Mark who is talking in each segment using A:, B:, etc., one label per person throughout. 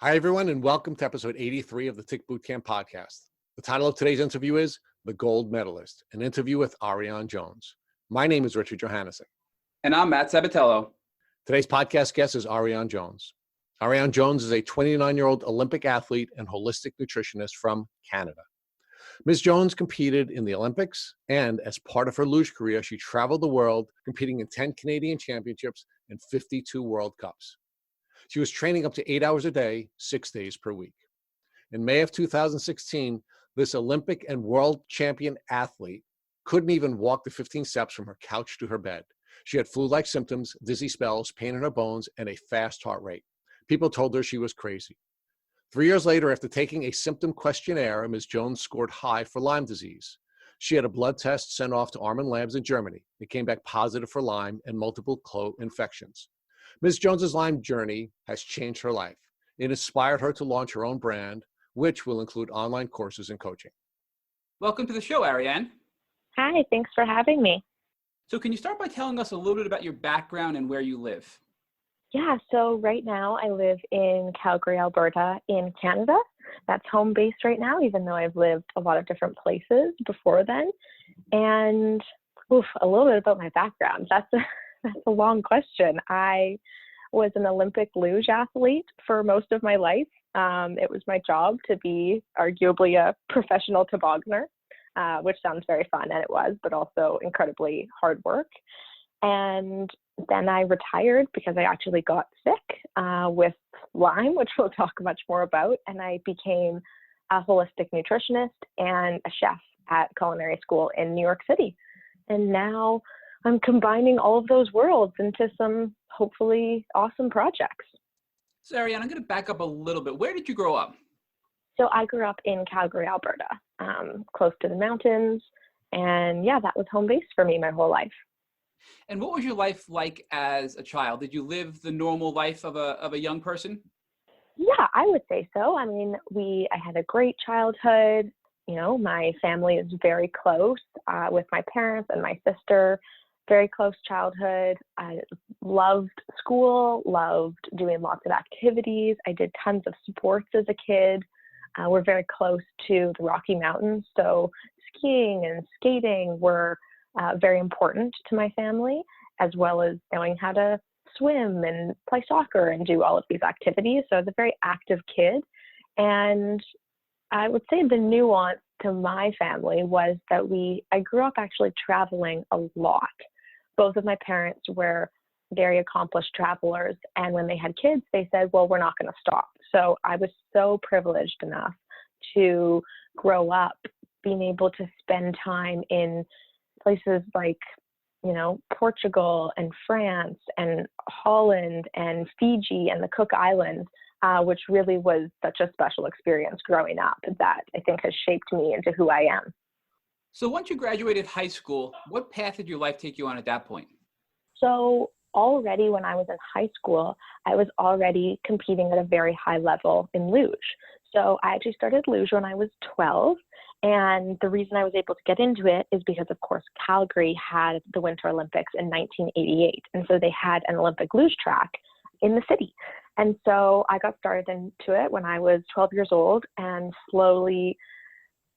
A: Hi, everyone, and welcome to episode 83 of the Tick Bootcamp podcast. The title of today's interview is The Gold Medalist, an interview with Arianne Jones. My name is Richard Johannesson.
B: And I'm Matt Sabatello.
A: Today's podcast guest is Arianne Jones. Arianne Jones is a 29-year-old Olympic athlete and holistic nutritionist from Canada. Ms. Jones competed in the Olympics, and as part of her luge career, she traveled the world competing in 10 Canadian championships and 52 World Cups. She was training up to 8 hours a day, 6 days per week. In May of 2016, this Olympic and world champion athlete couldn't even walk the 15 steps from her couch to her bed. She had flu-like symptoms, dizzy spells, pain in her bones, and a fast heart rate. People told her she was crazy. 3 years later, after taking a symptom questionnaire, Ms. Jones scored high for Lyme disease. She had a blood test sent off to Armin Labs in Germany. It came back positive for Lyme and multiple infections. Ms. Jones's Lyme journey has changed her life. It inspired her to launch her own brand, which will include online courses and coaching.
B: Welcome to the show, Arianne.
C: Hi, thanks for having me.
B: So can you start by telling us a little bit about your background and where you live?
C: Yeah, so right now I live in Calgary, Alberta in Canada. That's home base right now, even though I've lived a lot of different places before then. And a little bit about my background. That's a long question. I was an Olympic luge athlete for most of my life. It was my job to be arguably a professional tobogganer, which sounds very fun, and it was, but also incredibly hard work. And then I retired because I actually got sick with Lyme, which we'll talk much more about. And I became a holistic nutritionist and a chef at culinary school in New York City. And now I'm combining all of those worlds into some hopefully awesome projects.
B: So Arianne, I'm going to back up a little bit. Where did you grow up?
C: So I grew up in Calgary, Alberta, close to the mountains. And yeah, that was home base for me my whole life.
B: And what was your life like as a child? Did you live the normal life of a young person?
C: Yeah, I would say so. I mean, I had a great childhood. You know, my family is very close with my parents and my sister. Very close childhood. I loved school, loved doing lots of activities. I did tons of sports as a kid. We're very close to the Rocky Mountains, so skiing and skating were very important to my family, as well as knowing how to swim and play soccer and do all of these activities. So I was a very active kid. And I would say the nuance to my family was that I grew up actually traveling a lot. Both of my parents were very accomplished travelers. And when they had kids, they said, well, we're not going to stop. So I was so privileged enough to grow up being able to spend time in places like, you know, Portugal and France and Holland and Fiji and the Cook Islands, which really was such a special experience growing up that I think has shaped me into who I am.
B: So once you graduated high school, what path did your life take you on at that point?
C: So already when I was in high school, I was already competing at a very high level in luge. So I actually started luge when I was 12. And the reason I was able to get into it is because, of course, Calgary had the Winter Olympics in 1988. And so they had an Olympic luge track in the city. And so I got started into it when I was 12 years old and slowly,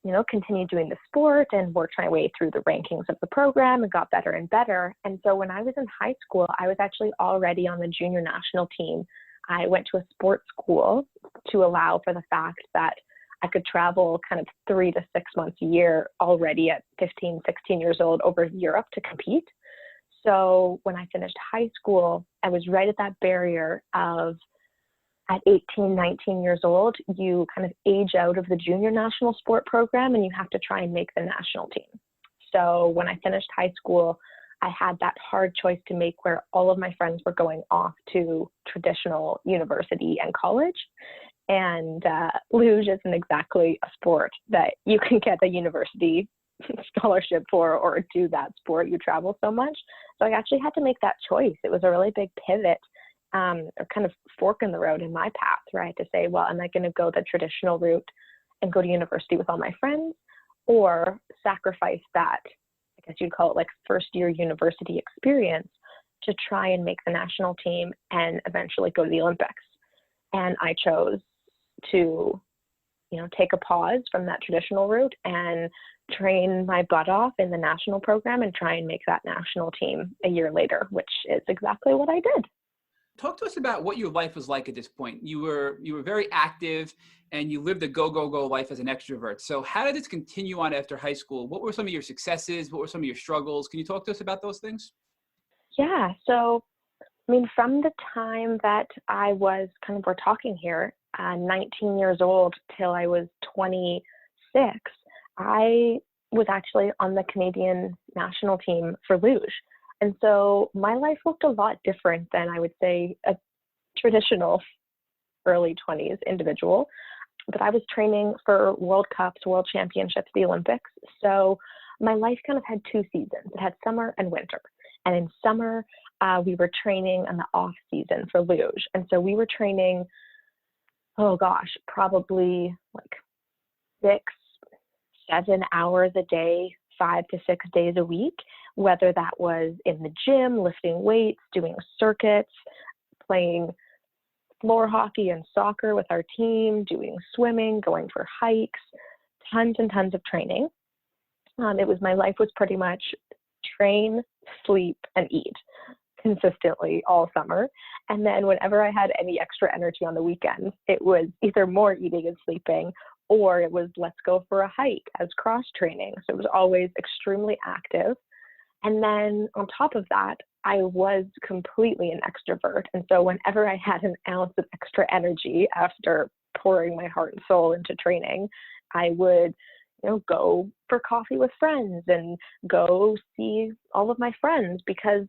C: you know, continued doing the sport and worked my way through the rankings of the program and got better and better. And so when I was in high school, I was actually already on the junior national team. I went to a sports school to allow for the fact that I could travel kind of 3 to 6 months a year already at 15, 16 years old over Europe to compete. So when I finished high school, I was right at that barrier of at 18, 19 years old, you kind of age out of the junior national sport program and you have to try and make the national team. So when I finished high school, I had that hard choice to make where all of my friends were going off to traditional university and college. And luge isn't exactly a sport that you can get a university scholarship for or do that sport. You travel so much. So I actually had to make that choice. It was a really big pivot, or kind of fork in the road in my path, where I had to say, well, am I going to go the traditional route and go to university with all my friends, or sacrifice that, I guess you'd call it like first year university experience, to try and make the national team and eventually go to the Olympics? And I chose to, take a pause from that traditional route and train my butt off in the national program and try and make that national team a year later, which is exactly what I did.
B: Talk to us about what your life was like at this point. You were very active and you lived a go, go, go life as an extrovert. So how did this continue on after high school? What were some of your successes? What were some of your struggles? Can you talk to us about those things?
C: Yeah. So, from the time that I was we're talking here, 19 years old till I was 26, I was actually on the Canadian national team for luge. And so my life looked a lot different than, I would say, a traditional early 20s individual. But I was training for World Cups, World Championships, the Olympics. So my life kind of had two seasons. It had summer and winter. And in summer, we were training in the off season for luge. And so we were training, probably like 6-7 hours a day, 5 to 6 days a week, whether that was in the gym, lifting weights, doing circuits, playing floor hockey and soccer with our team, doing swimming, going for hikes, tons and tons of training. My life was pretty much train, sleep, and eat consistently all summer. And then whenever I had any extra energy on the weekends, it was either more eating and sleeping, or it was let's go for a hike as cross training. So it was always extremely active. And then on top of that, I was completely an extrovert. And so whenever I had an ounce of extra energy after pouring my heart and soul into training, I would go for coffee with friends and go see all of my friends, because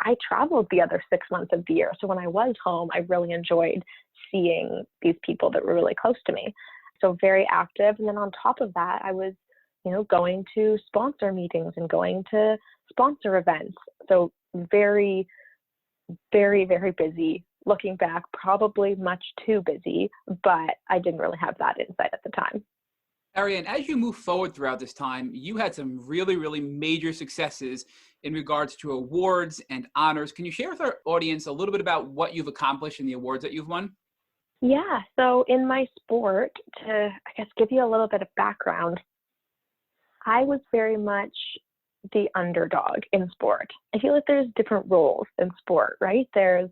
C: I traveled the other 6 months of the year. So when I was home, I really enjoyed seeing these people that were really close to me. So very active. And then on top of that, I was, going to sponsor meetings and going to sponsor events. So very, very, very busy. Looking back, probably much too busy, but I didn't really have that insight at the time.
B: Arianne, as you move forward throughout this time, you had some really, really major successes in regards to awards and honors. Can you share with our audience a little bit about what you've accomplished and the awards that you've won?
C: Yeah, so in my sport, to, give you a little bit of background, I was very much the underdog in sport. I feel like there's different roles in sport, right? There's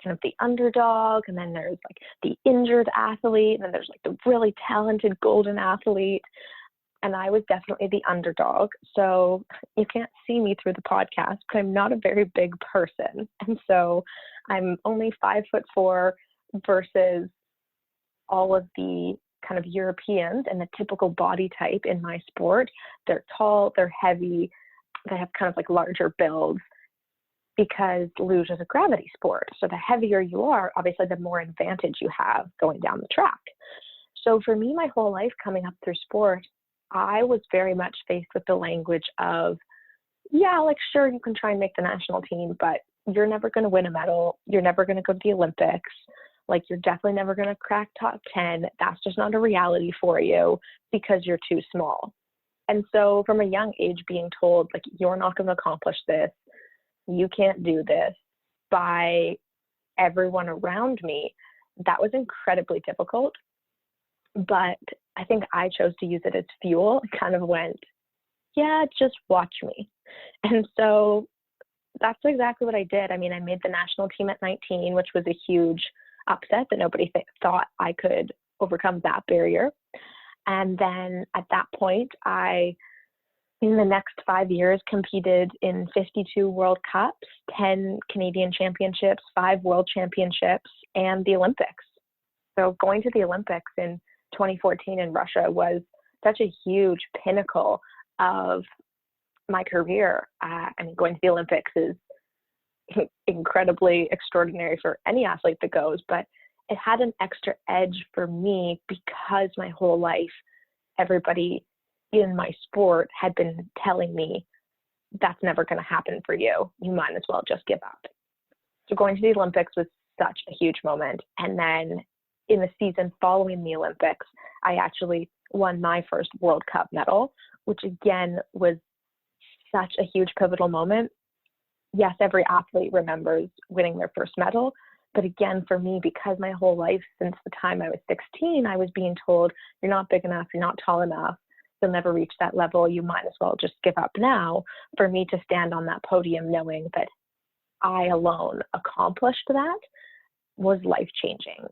C: kind of the underdog, and then there's the injured athlete, and then there's the really talented golden athlete. And I was definitely the underdog. So you can't see me through the podcast, but I'm not a very big person. And so I'm only 5'4" versus all of the kind of Europeans and the typical body type in my sport. They're tall, they're heavy, they have kind of larger builds, because luge is a gravity sport. So the heavier you are, obviously the more advantage you have going down the track. So for me, my whole life coming up through sport, I was very much faced with the language of, sure, you can try and make the national team, but you're never going to win a medal. You're never going to go to the Olympics. You're definitely never going to crack top 10. That's just not a reality for you because you're too small. And so from a young age being told, you're not going to accomplish this, you can't do this, by everyone around me, that was incredibly difficult. But I think I chose to use it as fuel. I kind of went, just watch me. And so that's exactly what I did. I made the national team at 19, which was a huge upset that nobody thought I could overcome that barrier. And then at that point, I, in the next 5 years, competed in 52 World Cups, 10 Canadian championships, 5 World Championships, and the Olympics. So going to the Olympics in 2014 in Russia was such a huge pinnacle of my career. Going to the Olympics is incredibly extraordinary for any athlete that goes, but it had an extra edge for me because my whole life, everybody in my sport had been telling me, that's never going to happen for you. You might as well just give up. So going to the Olympics was such a huge moment. And then in the season following the Olympics, I actually won my first World Cup medal, which again was such a huge pivotal moment. Yes, every athlete remembers winning their first medal, But again, for me, because my whole life since the time I was 16, I was being told, you're not big enough, you're not tall enough, you'll never reach that level, you might as well just give up now. For me to stand on that podium knowing that I alone accomplished that was life-changing.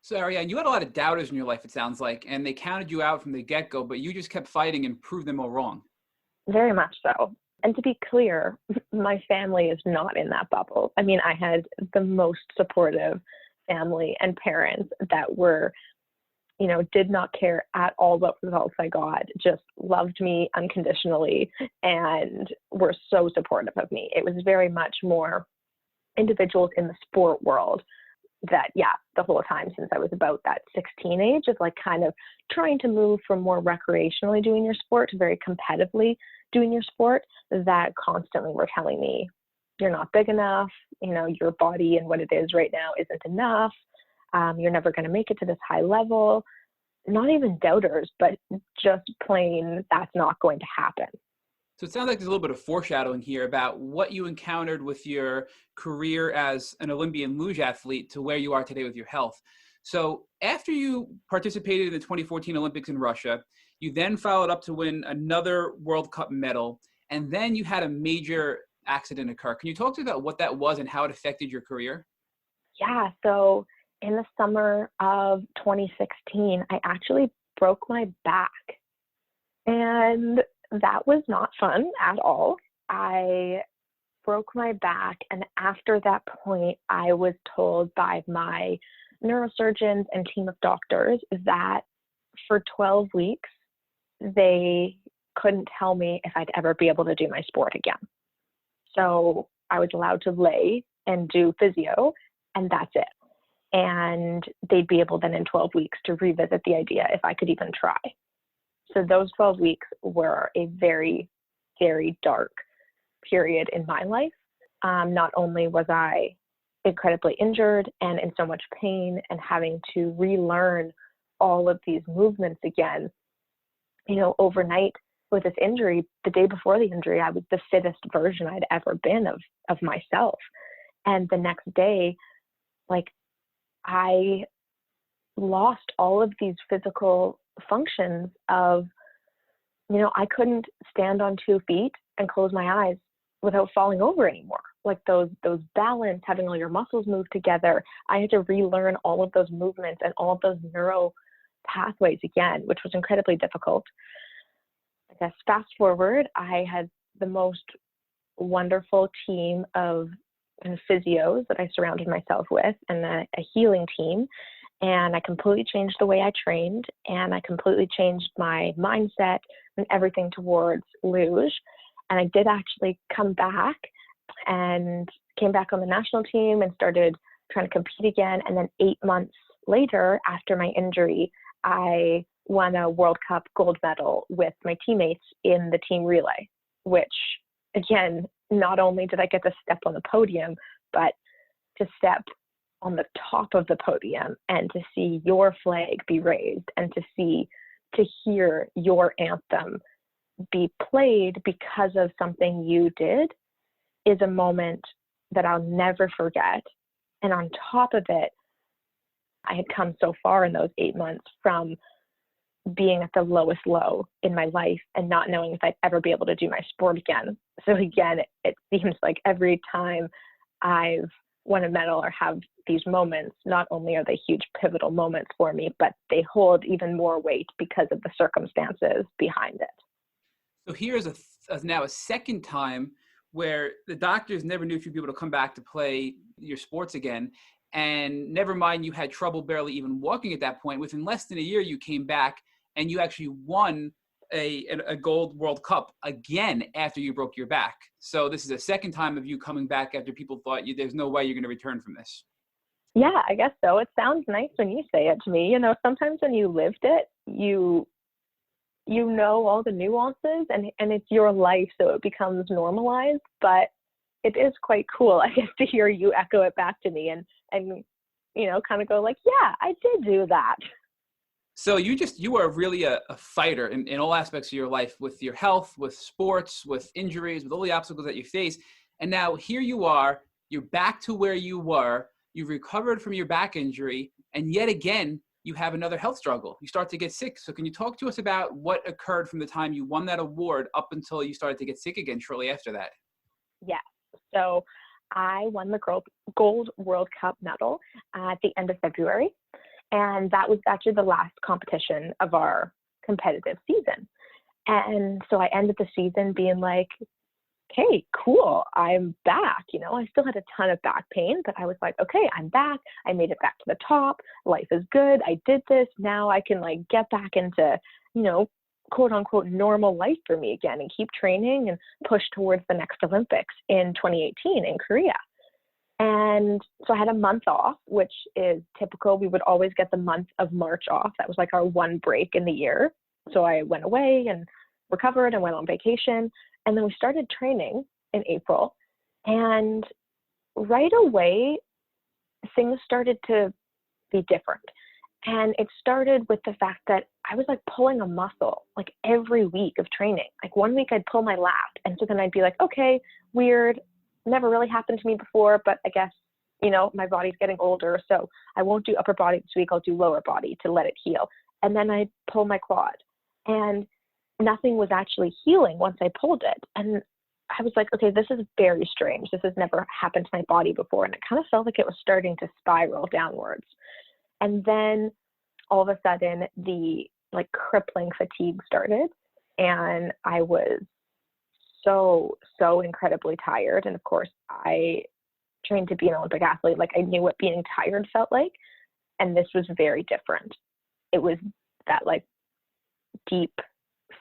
B: So Arianne, you had a lot of doubters in your life, it sounds like, and they counted you out from the get-go, but you just kept fighting and proved them all wrong.
C: Very much so. And to be clear, my family is not in that bubble. I mean, I had the most supportive family and parents that were, did not care at all what results I got, just loved me unconditionally and were so supportive of me. It was very much more individuals in the sport world that, the whole time since I was about that 16 age of like kind of trying to move from more recreationally doing your sport to very competitively doing your sport, that constantly were telling me, you're not big enough, your body and what it is right now isn't enough, you're never going to make it to this high level. Not even doubters, but just plain, that's not going to happen.
B: So it sounds like there's a little bit of foreshadowing here about what you encountered with your career as an Olympian luge athlete to where you are today with your health. So after you participated in the 2014 Olympics in Russia, you then followed up to win another World Cup medal, and then you had a major accident occur. Can you talk to me about what that was and how it affected your career?
C: Yeah, so in the summer of 2016, I actually broke my back. And that was not fun at all. I broke my back, and after that point, I was told by my neurosurgeons and team of doctors that for 12 weeks, they couldn't tell me if I'd ever be able to do my sport again. So I was allowed to lay and do physio, and that's it. And they'd be able then in 12 weeks to revisit the idea if I could even try. So those 12 weeks were a very, very dark period in my life. Not only was I incredibly injured and in so much pain and having to relearn all of these movements again, overnight with this injury, the day before the injury, I was the fittest version I'd ever been of myself. And the next day, I lost all of these physical functions of, I couldn't stand on 2 feet and close my eyes without falling over anymore. Like those balance, having all your muscles move together. I had to relearn all of those movements and all of those neuro pathways again, which was incredibly difficult. I guess fast forward, I had the most wonderful team of physios that I surrounded myself with and a healing team. And I completely changed the way I trained, and I completely changed my mindset and everything towards luge. And I did actually come back and came back on the national team and started trying to compete again. And then 8 months later, after my injury, I won a World Cup gold medal with my teammates in the team relay, which again, not only did I get to step on the podium, but to step on the top of the podium and to see your flag be raised and to hear your anthem be played because of something you did is a moment that I'll never forget. And on top of it, I had come so far in those 8 months from being at the lowest low in my life and not knowing if I'd ever be able to do my sport again. So again, it seems like every time I've won a medal or have these moments, not only are they huge pivotal moments for me, but they hold even more weight because of the circumstances behind it.
B: So here's now a second time where the doctors never knew if you'd be able to come back to play your sports again. And never mind, you had trouble barely even walking at that point. Within less than a year, you came back and you actually won a gold World Cup again after you broke your back. So this is a second time of you coming back after people thought there's no way you're going to return from this.
C: Yeah, I guess so. It sounds nice when you say it to me. Sometimes when you lived it, you know all the nuances and it's your life, so it becomes normalized. But it is quite cool, I guess, to hear you echo it back to me and kind of go like, yeah, I did do that.
B: So you are really a fighter in all aspects of your life, with your health, with sports, with injuries, with all the obstacles that you face. And now here you are, you're back to where you were. you've recovered from your back injury, and yet again, you have another health struggle. You start to get sick. So can you talk to us about what occurred from the time you won that award up until you started to get sick again shortly after that?
C: Yeah. So I won the Gold World Cup medal at the end of February. And that was actually the last competition of our competitive season. And so I ended the season being like, okay, cool, I'm back. You know, I still had a ton of back pain, but I was like, okay, I'm back. I made it back to the top. Life is good. I did this. Now I can like get back into, you know, quote unquote normal life for me again and keep training and push towards the next Olympics in 2018 in Korea. And so I had a month off, which is typical. We would always get the month of March off. That was like our one break in the year. So I went away and recovered and went on vacation. And then we started training in April. And right away, things started to be different. And it started with the fact that I was like pulling a muscle like every week of training. Like one week I'd pull my lat. And so then I'd be like, okay, weird. Never really happened to me before, but I guess, you know, my body's getting older. So I won't do upper body this week. I'll do lower body to let it heal. And then I'd pull my quad. And nothing was actually healing once I pulled it. And I was like, okay, this is very strange. This has never happened to my body before. And it kind of felt like it was starting to spiral downwards. And then all of a sudden the like crippling fatigue started, and I was so incredibly tired. And of course I trained to be an Olympic athlete. Like I knew what being tired felt like. And this was very different. It was that like deep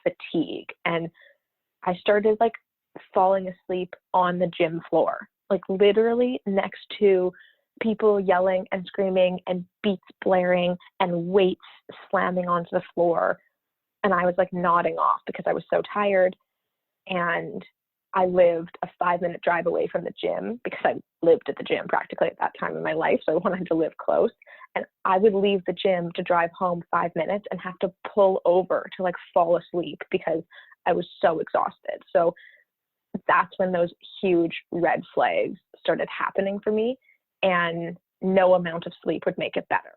C: fatigue. And I started like falling asleep on the gym floor, like literally next to people yelling and screaming and beats blaring and weights slamming onto the floor. And I was like nodding off because I was so tired. And I lived a 5-minute drive away from the gym because I lived at the gym practically at that time in my life. So I wanted to live close. And I would leave the gym to drive home 5 minutes and have to pull over to like fall asleep because I was so exhausted. So that's when those huge red flags started happening for me. And no amount of sleep would make it better.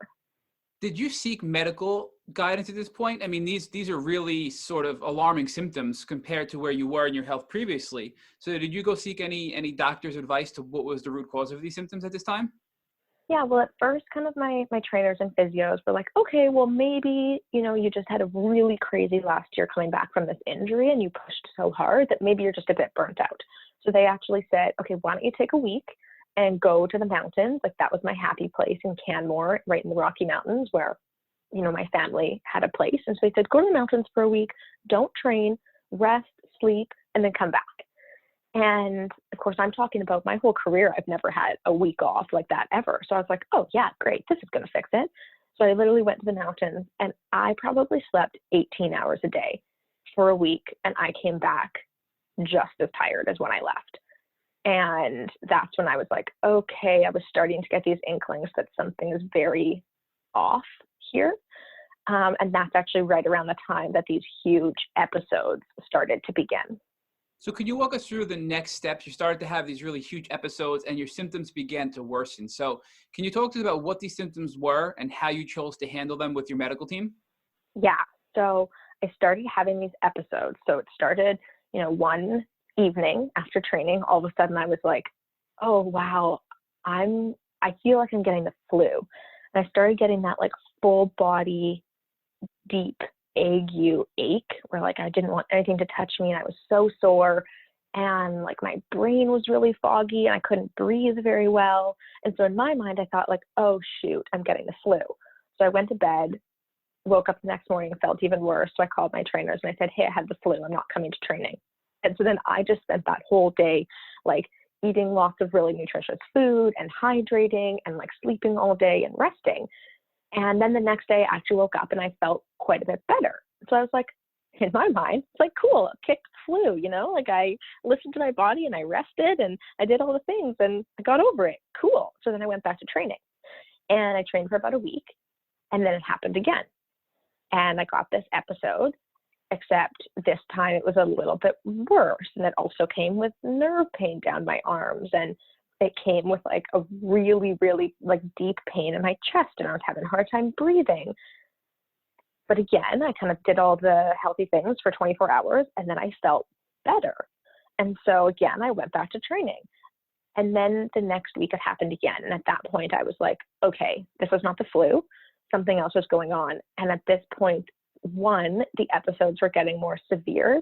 B: Did you seek medical guidance at this point? I mean, these are really sort of alarming symptoms compared to where you were in your health previously. So did you go seek any doctor's advice to what was the root cause of these symptoms at this time?
C: Yeah, well, at first, kind of my trainers and physios were like, okay, well, maybe, you know, you just had a really crazy last year coming back from this injury and you pushed so hard that maybe you're just a bit burnt out. So they actually said, okay, why don't you take a week and go to the mountains? Like that was my happy place in Canmore, right in the Rocky Mountains where, you know, my family had a place. And so they said, go to the mountains for a week, don't train, rest, sleep, and then come back. And of course, I'm talking about my whole career. I've never had a week off like that ever. So I was like, oh yeah, great. This is going to fix it. So I literally went to the mountains and I probably slept 18 hours a day for a week. And I came back just as tired as when I left. And that's when I was like, okay, I was starting to get these inklings that something is very off here. And that's actually right around the time that these huge episodes started to begin.
B: So could you walk us through the next steps? You started to have these really huge episodes and your symptoms began to worsen. So can you talk to us about what these symptoms were and how you chose to handle them with your medical team?
C: Yeah. So I started having these episodes. So it started, you know, one evening after training, all of a sudden I was like, oh, wow, I feel like I'm getting the flu. And I started getting that like full body, deep ague ache where like I didn't want anything to touch me and I was so sore and like my brain was really foggy and I couldn't breathe very well. And so in my mind, I thought like, oh shoot, I'm getting the flu. So I went to bed, woke up the next morning and felt even worse. So I called my trainers and I said, hey, I had the flu. I'm not coming to training. And so then I just spent that whole day like eating lots of really nutritious food and hydrating and like sleeping all day and resting. And then the next day I actually woke up and I felt quite a bit better. So I was like, in my mind, it's like, cool, kicked the flu, you know, like I listened to my body and I rested and I did all the things and I got over it. Cool. So then I went back to training and I trained for about a week and then it happened again. And I got this episode, except this time it was a little bit worse. And it also came with nerve pain down my arms and it came with like a really, really like deep pain in my chest, and I was having a hard time breathing. But again, I kind of did all the healthy things for 24 hours, and then I felt better. And so again, I went back to training. And then the next week it happened again. And at that point I was like, okay, this was not the flu. Something else was going on. And at this point, one, the episodes were getting more severe.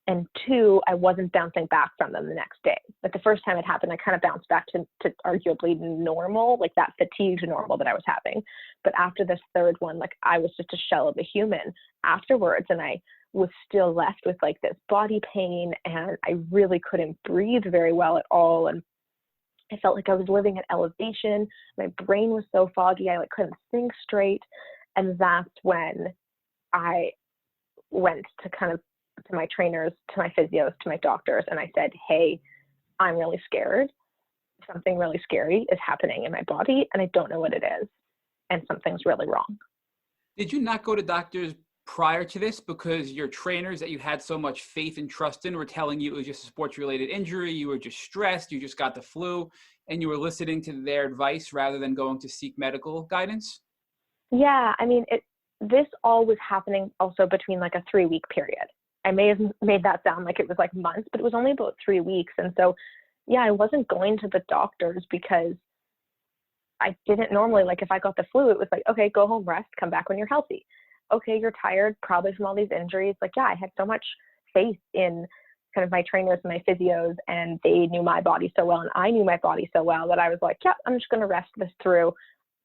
C: And two, I wasn't bouncing back from them the next day. Like the first time it happened, I kind of bounced back to arguably normal, like that fatigued normal that I was having. But after this third one, like I was just a shell of a human afterwards. And I was still left with like this body pain, and I really couldn't breathe very well at all. And I felt like I was living at elevation. My brain was so foggy, I like couldn't think straight. And that's when I went to to my trainers, to my physios, to my doctors, and I said, hey, I'm really scared. Something really scary is happening in my body, and I don't know what it is, and something's really wrong.
B: Did you not go to doctors prior to this because your trainers that you had so much faith and trust in were telling you it was just a sports-related injury, you were just stressed, you just got the flu, and you were listening to their advice rather than going to seek medical guidance?
C: Yeah, I mean, this all was happening also between like a 3-week period. I may have made that sound like it was like months, but it was only about 3 weeks. And so, yeah, I wasn't going to the doctors because I didn't normally, like if I got the flu, it was like, okay, go home, rest, come back when you're healthy. Okay, you're tired, probably from all these injuries. Like, yeah, I had so much faith in kind of my trainers and my physios, and they knew my body so well, and I knew my body so well that I was like, yeah, I'm just going to rest this through.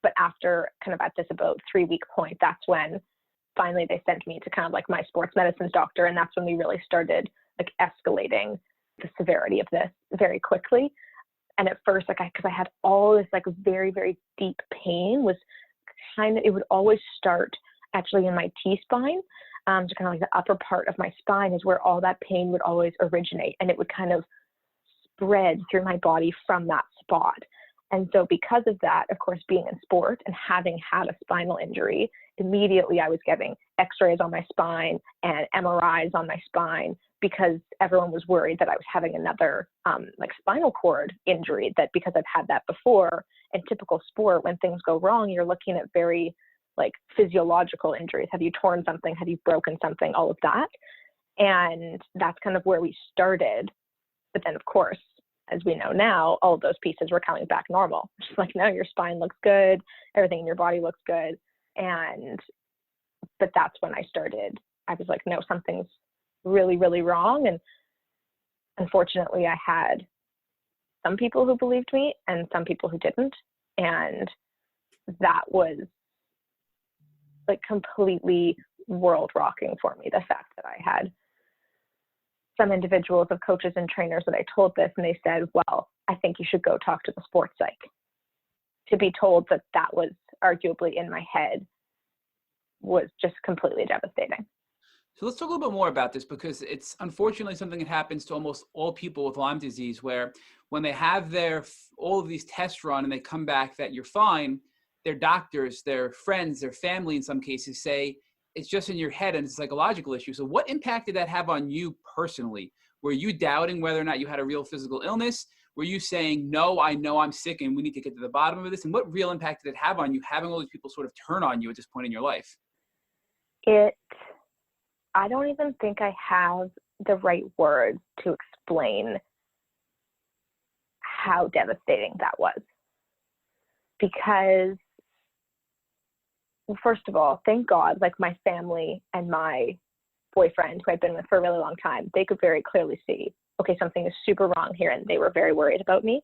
C: But after kind of at this about 3-week point, that's when finally they sent me to kind of like my sports medicine doctor. And that's when we really started like escalating the severity of this very quickly. And at first, like because I had all this like very, very deep pain, was kind of, it would always start actually in my T-spine. So kind of like the upper part of my spine is where all that pain would always originate, and it would kind of spread through my body from that spot. And so because of that, of course, being in sport and having had a spinal injury, immediately I was getting x-rays on my spine and MRIs on my spine because everyone was worried that I was having another like spinal cord injury, that because I've had that before. In typical sport, when things go wrong, you're looking at very like physiological injuries. Have you torn something? Have you broken something? All of that. And that's kind of where we started. But then of course, as we know now, all of those pieces were coming back normal. It's like, no, your spine looks good. Everything in your body looks good. But that's when I started. I was like, no, something's really, really wrong. And unfortunately, I had some people who believed me and some people who didn't. And that was like completely world rocking for me. The fact that I had some individuals of coaches and trainers that I told this, and they said, well, I think you should go talk to the sports psych. To be told that that was arguably in my head was just completely devastating.
B: So let's talk a little bit more about this, because it's unfortunately something that happens to almost all people with Lyme disease, where when they have all of these tests run and they come back that you're fine, their doctors, their friends, their family in some cases say, it's just in your head and it's a psychological issue. So what impact did that have on you personally? Were you doubting whether or not you had a real physical illness? Were you saying, no, I know I'm sick and we need to get to the bottom of this? And what real impact did it have on you, having all these people sort of turn on you at this point in your life?
C: I don't even think I have the right words to explain how devastating that was. Because, well, first of all, thank God, like my family and my boyfriend, who I'd been with for a really long time, they could very clearly see, okay, something is super wrong here, and they were very worried about me.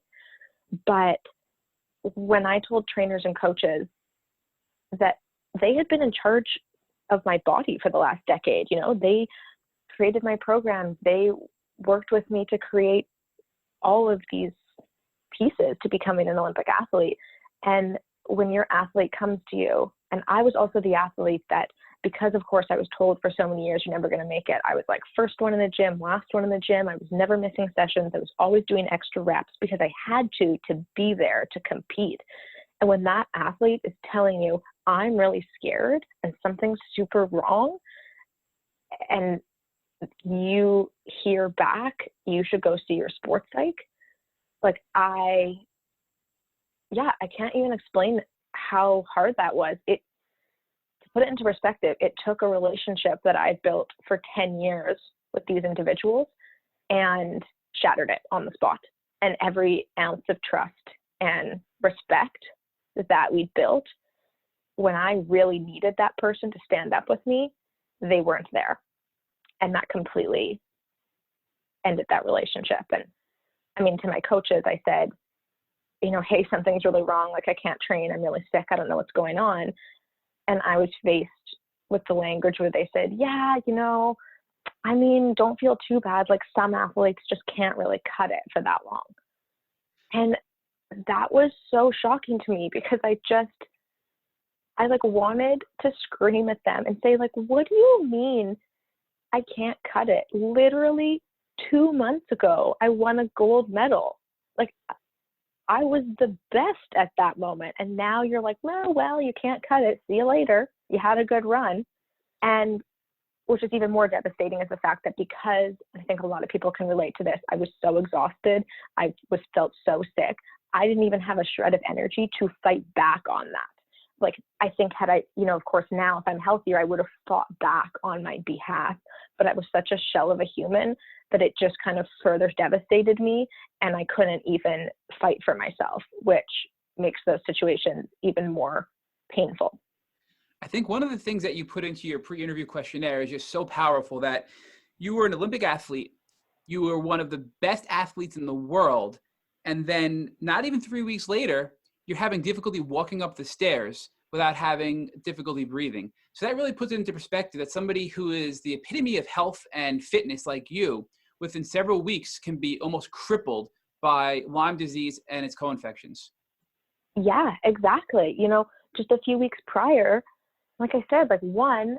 C: But when I told trainers and coaches that they had been in charge of my body for the last decade, you know, they created my programs, they worked with me to create all of these pieces to becoming an Olympic athlete. And when your athlete comes to you, and I was also the athlete that, because of course I was told for so many years, you're never going to make it. I was like first one in the gym, last one in the gym. I was never missing sessions. I was always doing extra reps because I had to be there to compete. And when that athlete is telling you, I'm really scared and something's super wrong, and you hear back, you should go see your sports psych. Like I yeah, I can't even explain how hard that was. To put it into perspective, it took a relationship that I built for 10 years with these individuals and shattered it on the spot. And every ounce of trust and respect that we built, when I really needed that person to stand up with me, they weren't there. And that completely ended that relationship. And I mean, to my coaches, I said, you know, hey, something's really wrong. Like, I can't train. I'm really sick. I don't know what's going on. And I was faced with the language where they said, yeah, you know, I mean, don't feel too bad. Like, some athletes just can't really cut it for that long. And that was so shocking to me, because I like wanted to scream at them and say, like, what do you mean I can't cut it? Literally 2 months ago, I won a gold medal. Like, I was the best at that moment. And now you're like, well, you can't cut it. See you later. You had a good run. And which is even more devastating is the fact that, because I think a lot of people can relate to this, I was so exhausted. Felt so sick. I didn't even have a shred of energy to fight back on that. Like, I think had I, you know, of course now if I'm healthier, I would have fought back on my behalf, but I was such a shell of a human that it just kind of further devastated me, and I couldn't even fight for myself, which makes those situations even more painful.
B: I think one of the things that you put into your pre-interview questionnaire is just so powerful, that you were an Olympic athlete. You were one of the best athletes in the world. And then not even 3 weeks later, you're having difficulty walking up the stairs without having difficulty breathing. So that really puts it into perspective that somebody who is the epitome of health and fitness like you, within several weeks can be almost crippled by Lyme disease and its co-infections.
C: Yeah, exactly. You know, just a few weeks prior, like I said, like, one,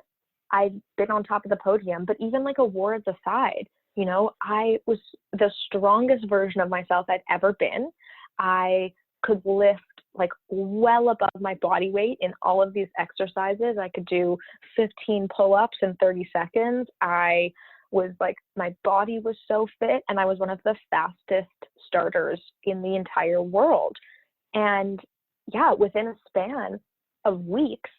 C: I'd been on top of the podium, but even like awards aside, you know, I was the strongest version of myself I'd ever been. I could lift like well above my body weight in all of these exercises. I could do 15 pull-ups in 30 seconds. I was like, my body was so fit, and I was one of the fastest starters in the entire world. And yeah, within a span of weeks,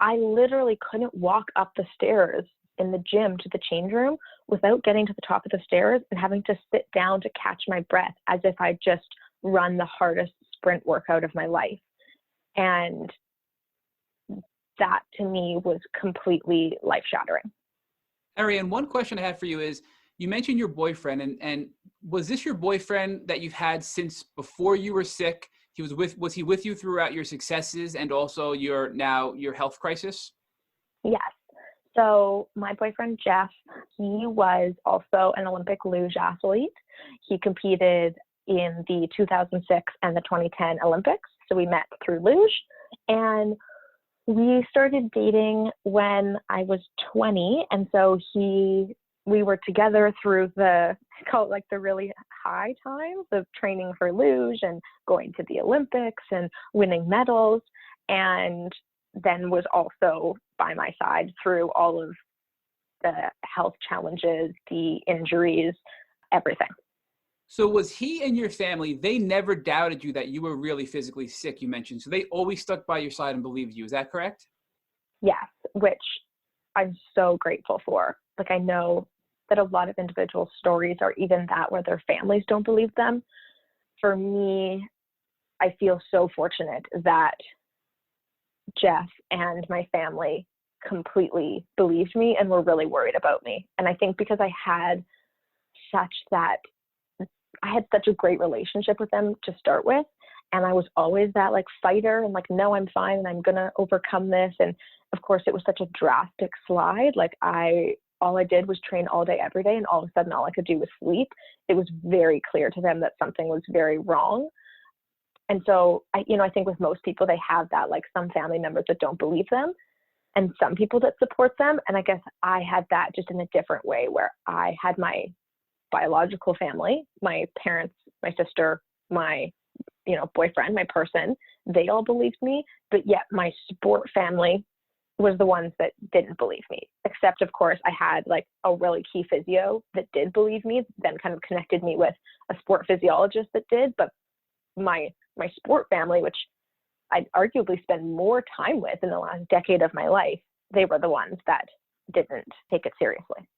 C: I literally couldn't walk up the stairs in the gym to the change room without getting to the top of the stairs and having to sit down to catch my breath, as if I'd just run the hardest sprint workout of my life. And that to me was completely life-shattering.
B: Arianne, one question I have for you is, you mentioned your boyfriend, and was this your boyfriend that you've had since before you were sick? Was he with you throughout your successes and also your health crisis?
C: Yes. So my boyfriend, Jeff, he was also an Olympic luge athlete. He competed in the 2006 and the 2010 Olympics. So we met through luge, and we started dating when I was 20. And so we were together through call it like the really high times of training for luge and going to the Olympics and winning medals, and then was also by my side through all of the health challenges, the injuries, everything.
B: So was he and your family, they never doubted you that you were really physically sick, you mentioned. So they always stuck by your side and believed you. Is that correct?
C: Yes, which I'm so grateful for. Like, I know that a lot of individual stories are even that where their families don't believe them. For me, I feel so fortunate that Jeff and my family completely believed me and were really worried about me. And I think because I had such a great relationship with them to start with, and I was always that like fighter and like, no, I'm fine and I'm gonna overcome this. And of course it was such a drastic slide. Like, all I did was train all day, every day, and all of a sudden all I could do was sleep. It was very clear to them that something was very wrong. And so I think with most people, they have that, like, some family members that don't believe them and some people that support them. And I guess I had that just in a different way, where I had my biological family, my parents, my sister, my, boyfriend, my person, they all believed me, but yet my sport family was the ones that didn't believe me. Except, of course, I had like a really key physio that did believe me, then kind of connected me with a sport physiologist that did. But my my sport family, which I'd arguably spend more time with in the last decade of my life, they were the ones that didn't take it seriously.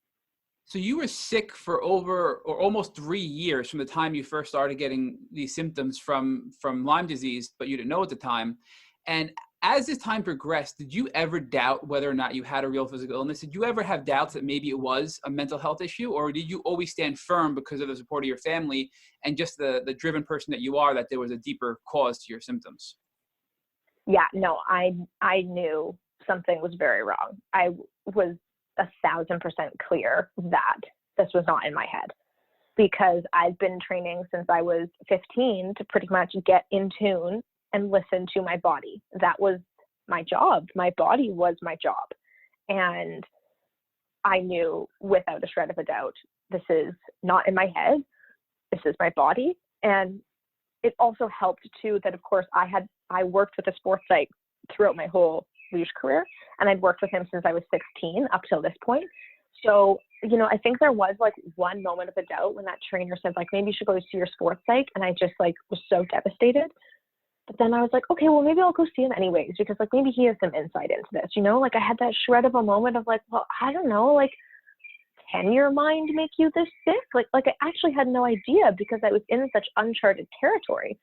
B: So you were sick for over or almost 3 years from the time you first started getting these symptoms from Lyme disease, but you didn't know at the time. And as this time progressed, did you ever doubt whether or not you had a real physical illness? Did you ever have doubts that maybe it was a mental health issue, or did you always stand firm because of the support of your family and just the driven person that you are, that there was a deeper cause to your symptoms?
C: Yeah, no, I knew something was very wrong. I was 1,000% clear that this was not in my head, because I've been training since I was 15 to pretty much get in tune and listen to my body. That was my job. My body was my job. And I knew without a shred of a doubt, this is not in my head. This is my body. And it also helped too that, of course, I worked with a sports psych throughout my whole luge career, and I'd worked with him since I was 16 up till this point. So, I think there was like one moment of a doubt when that trainer said, like, maybe you should go see your sports psych. And I just like was so devastated. But then I was like, okay, well, maybe I'll go see him anyways, because like maybe he has some insight into this, like I had that shred of a moment of like, well, I don't know, like, can your mind make you this sick? Like I actually had no idea, because I was in such uncharted territory.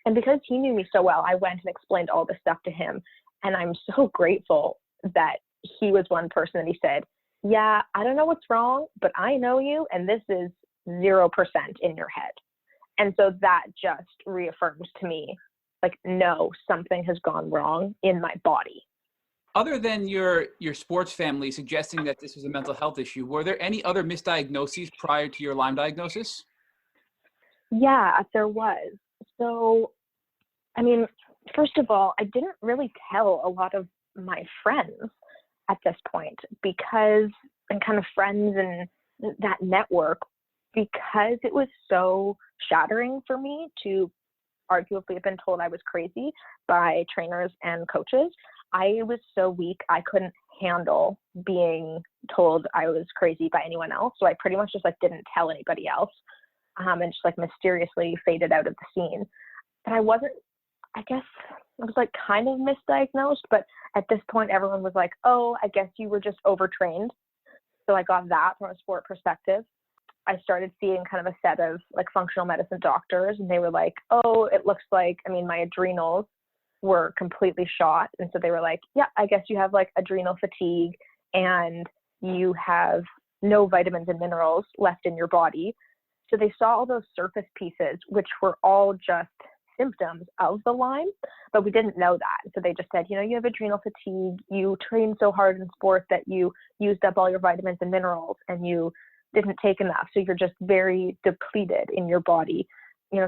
C: And because he knew me so well, I went and explained all this stuff to him. And I'm so grateful that he was one person that he said, yeah, I don't know what's wrong, but I know you, and this is 0% in your head. And so that just reaffirms to me, like, no, something has gone wrong in my body.
B: Other than your sports family suggesting that this was a mental health issue, were there any other misdiagnoses prior to your Lyme diagnosis?
C: Yeah, there was. So, I mean, first of all, I didn't really tell a lot of my friends at this point, and kind of friends and that network, because it was so shattering for me to arguably have been told I was crazy by trainers and coaches. I was so weak, I couldn't handle being told I was crazy by anyone else. So I pretty much just like didn't tell anybody else, and just like mysteriously faded out of the scene. But I guess I was like kind of misdiagnosed, but at this point everyone was like, oh, I guess you were just overtrained. So I got that from a sport perspective. I started seeing kind of a set of like functional medicine doctors, and they were like, oh, it looks like, my adrenals were completely shot. And so they were like, yeah, I guess you have like adrenal fatigue and you have no vitamins and minerals left in your body. So they saw all those surface pieces, which were all just symptoms of the Lyme, but we didn't know that. So they just said, you have adrenal fatigue, you trained so hard in sport that you used up all your vitamins and minerals and you didn't take enough. So you're just very depleted in your body.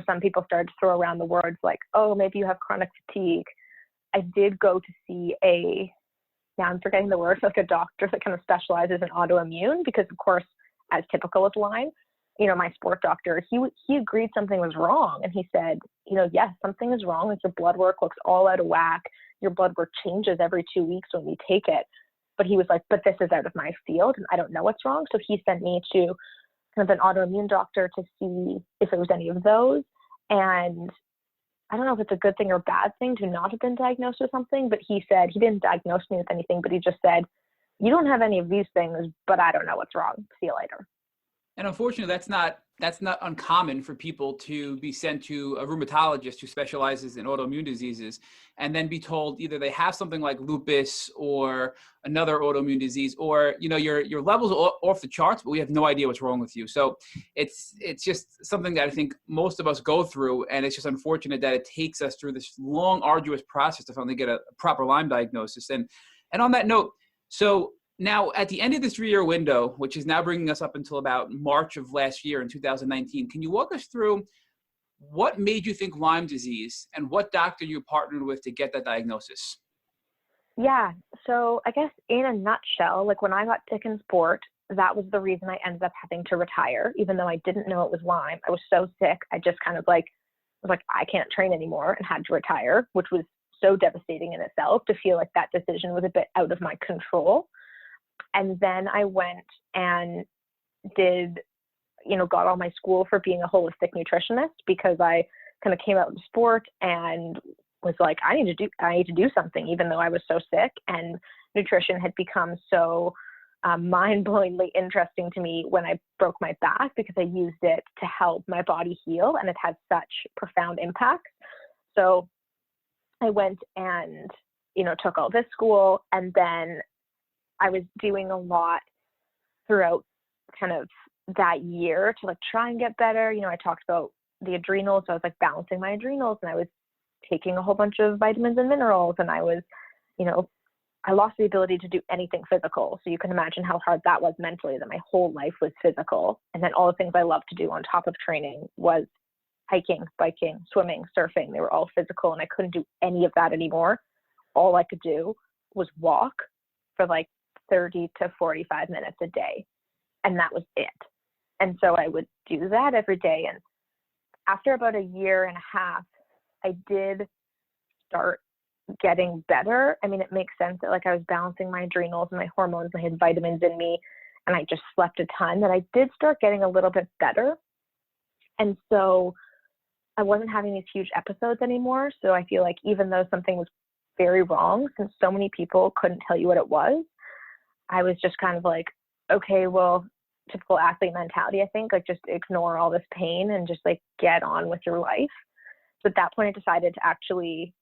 C: Some people started to throw around the words like, oh, maybe you have chronic fatigue. I did go to see now I'm forgetting the word, like a doctor that kind of specializes in autoimmune, because of course, as typical with Lyme, my sport doctor, he agreed something was wrong. And he said, yes, something is wrong. Your blood work looks all out of whack. Your blood work changes every 2 weeks when we take it. But he was like, but this is out of my field and I don't know what's wrong. So he sent me to kind of an autoimmune doctor to see if it was any of those. And I don't know if it's a good thing or bad thing to not have been diagnosed with something, but he said he didn't diagnose me with anything, but he just said, you don't have any of these things, but I don't know what's wrong. See you later.
B: And unfortunately, that's not uncommon for people to be sent to a rheumatologist who specializes in autoimmune diseases and then be told either they have something like lupus or another autoimmune disease, or your levels are off the charts, but we have no idea what's wrong with you. So it's just something that I think most of us go through, and it's just unfortunate that it takes us through this long, arduous process to finally get a proper Lyme diagnosis. And on that note, so now, at the end of this 3-year window, which is now bringing us up until about March of last year in 2019, can you walk us through what made you think Lyme disease and what doctor you partnered with to get that diagnosis?
C: Yeah, so I guess in a nutshell, like when I got sick in sport, that was the reason I ended up having to retire, even though I didn't know it was Lyme. I was so sick, I just kind of was like, I can't train anymore, and had to retire, which was so devastating in itself to feel like that decision was a bit out of my control. And then I went and got all my school for being a holistic nutritionist, because I kind of came out of sport and was like, I need to do something, even though I was so sick. And nutrition had become so mind-blowingly interesting to me when I broke my back, because I used it to help my body heal, and it had such profound impacts. So I went and, took all this school, and then I was doing a lot throughout kind of that year to like try and get better. I talked about the adrenals, so I was like balancing my adrenals, and I was taking a whole bunch of vitamins and minerals, and I was, I lost the ability to do anything physical. So you can imagine how hard that was mentally, that my whole life was physical. And then all the things I loved to do on top of training was hiking, biking, swimming, surfing. They were all physical, and I couldn't do any of that anymore. All I could do was walk for like 30 to 45 minutes a day. And that was it. And so I would do that every day. And after about a year and a half, I did start getting better. I mean, it makes sense that like I was balancing my adrenals and my hormones, and I had vitamins in me, and I just slept a ton, that I did start getting a little bit better. And so I wasn't having these huge episodes anymore. So I feel like even though something was very wrong, since so many people couldn't tell you what it was, I was just kind of like, okay, well, typical athlete mentality, I think, like just ignore all this pain and just like get on with your life. So at that point, I decided to actually,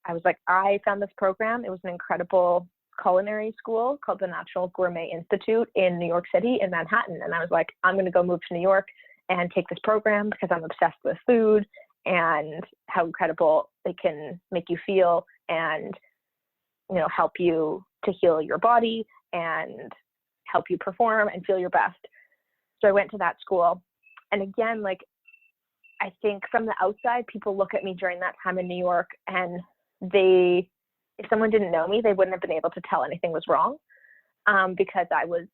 C: I was like, I found this program. It was an incredible culinary school called the National Gourmet Institute in New York City, in Manhattan. And I was like, I'm going to go move to New York and take this program because I'm obsessed with food and how incredible it can make you feel and, help you to heal your body and help you perform and feel your best. So I went to that school. And again, like, I think from the outside, people look at me during that time in New York, and if someone didn't know me, they wouldn't have been able to tell anything was wrong, because I was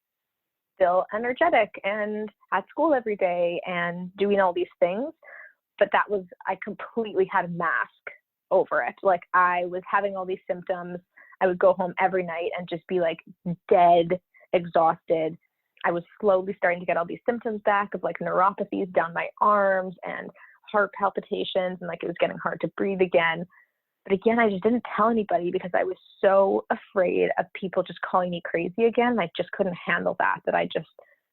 C: still energetic and at school every day and doing all these things. But I completely had a mask over it. Like, I was having all these symptoms. I would go home every night and just be like dead, exhausted. I was slowly starting to get all these symptoms back of like neuropathies down my arms and heart palpitations, and like it was getting hard to breathe again. But again, I just didn't tell anybody because I was so afraid of people just calling me crazy again. I just couldn't handle that I just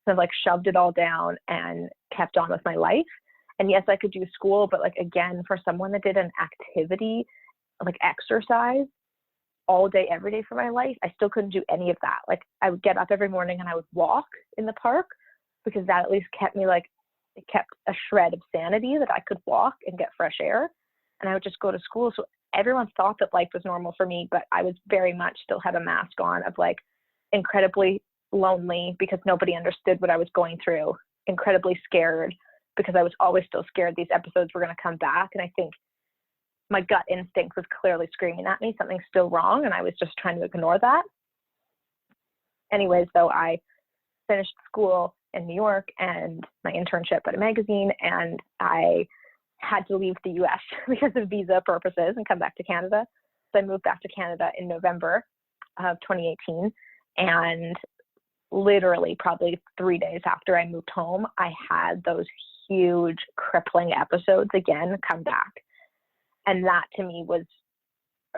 C: kind of like shoved it all down and kept on with my life. And yes, I could do school, but like, again, for someone that did an activity, like exercise all day, every day for my life, I still couldn't do any of that. Like, I would get up every morning and I would walk in the park, because that at least kept me like, it kept a shred of sanity that I could walk and get fresh air. And I would just go to school. So everyone thought that life was normal for me, but I was very much still had a mask on of like incredibly lonely because nobody understood what I was going through, incredibly scared because I was always still scared these episodes were going to come back. And I think my gut instinct was clearly screaming at me, something's still wrong. And I was just trying to ignore that. Anyways, though, I finished school in New York and my internship at a magazine, and I had to leave the US because of visa purposes and come back to Canada. So I moved back to Canada in November of 2018. And literally probably 3 days after I moved home, I had those huge crippling episodes again come back. And that to me was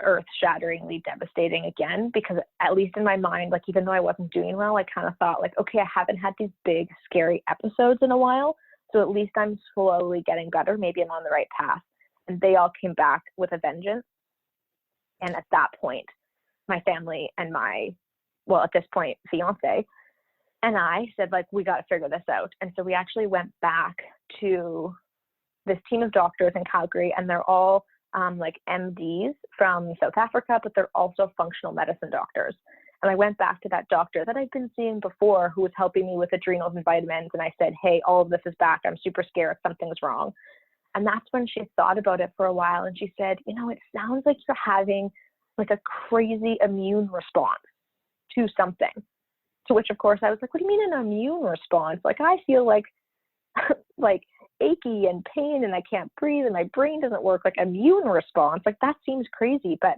C: earth-shatteringly devastating again, because at least in my mind, like, even though I wasn't doing well, I kind of thought like, okay, I haven't had these big scary episodes in a while, so at least I'm slowly getting better. Maybe I'm on the right path. And they all came back with a vengeance. And at that point, my family and at this point, fiance and I said, like, we got to figure this out. And so we actually went back to this team of doctors in Calgary, and they're all like MDs from South Africa, but they're also functional medicine doctors. And I went back to that doctor that I'd been seeing before, who was helping me with adrenals and vitamins. And I said, hey, all of this is back. I'm super scared. Something's wrong. And that's when she thought about it for a while. And she said, it sounds like you're having like a crazy immune response to something. To which, of course, I was like, what do you mean an immune response? Like, I feel like like achy and pain and I can't breathe and my brain doesn't work. Like, immune response, like, that seems crazy. But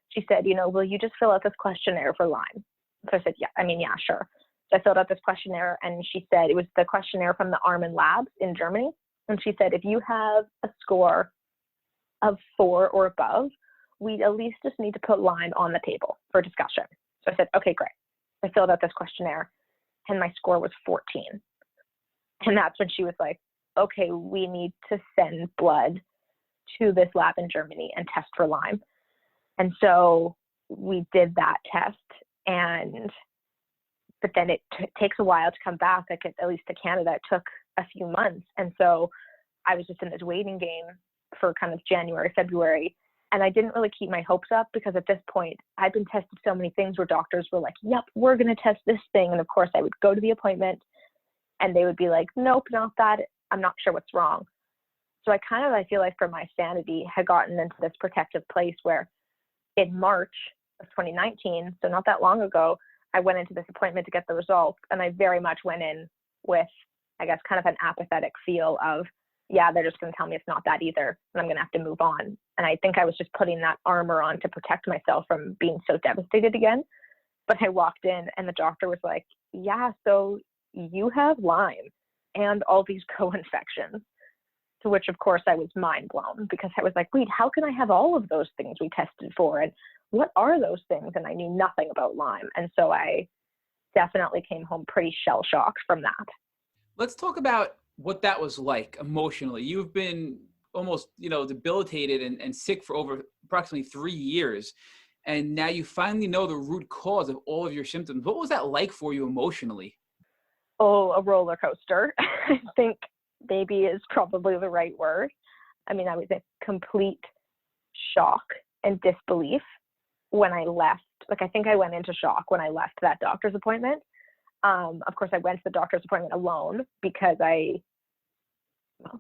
C: she said, will you just fill out this questionnaire for Lyme? So I said, yeah, sure. So I filled out this questionnaire, and she said it was the questionnaire from the Armin Labs in Germany. And she said, if you have a score of 4 or above, we at least just need to put Lyme on the table for discussion. So I said, okay, great. I filled out this questionnaire and my score was 14. And that's when she was like, okay, we need to send blood to this lab in Germany and test for Lyme. And so we did that test, but then it takes a while to come back, like at least to Canada. It took a few months. And so I was just in this waiting game for kind of January, February. And I didn't really keep my hopes up because at this point I'd been tested so many things where doctors were like, yep, we're going to test this thing. And of course I would go to the appointment and they would be like, nope, not that. I'm not sure what's wrong. So I feel like for my sanity had gotten into this protective place where in March of 2019, so not that long ago, I went into this appointment to get the results. And I very much went in with, I guess, kind of an apathetic feel of, yeah, they're just going to tell me it's not that either, and I'm going to have to move on. And I think I was just putting that armor on to protect myself from being so devastated again. But I walked in and the doctor was like, yeah, so you have Lyme and all these co-infections. To which, of course, I was mind blown because I was like, wait, how can I have all of those things we tested for? And what are those things? And I knew nothing about Lyme. And so I definitely came home pretty shell shocked from that.
B: Let's talk about what that was like emotionally. You've been almost, debilitated and sick for over approximately 3 years. And now you finally know the root cause of all of your symptoms. What was that like for you emotionally?
C: Oh, a roller coaster. I think maybe is probably the right word. I mean, I was in complete shock and disbelief when I left. Like, I think I went into shock when I left that doctor's appointment. Of course, I went to the doctor's appointment alone because